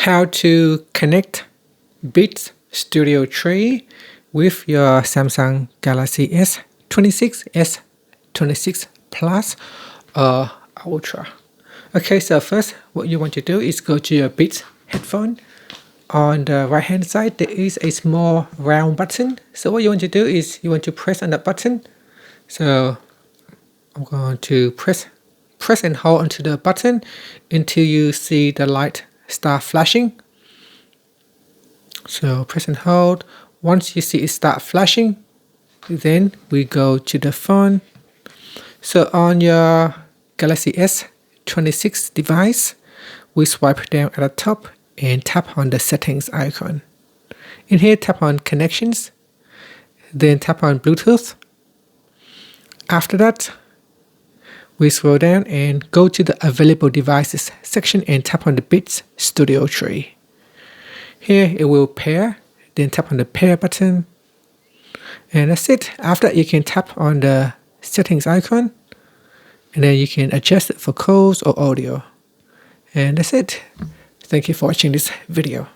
how to connect Beats Studio 3 with your Samsung Galaxy S26, S26 Plus or Ultra. Okay, so first what you want to do is go to your Beats headphone. On the right hand side there is a small round button. So what you want to do is you want to press on that button. So I'm going to press and hold onto the button until you see the light start flashing. So press and hold. Once you see it start flashing, then we go to the phone. So on your Galaxy S26 device, we swipe down at the top and tap on the settings icon. In here, tap on connections, then tap on Bluetooth. After that, we scroll down and go to the available devices section and tap on the Beats Studio 3. Here it will pair, then tap on the pair button. And that's it. After that, you can tap on the settings icon and then you can adjust it for calls or audio. And that's it. Thank you for watching this video.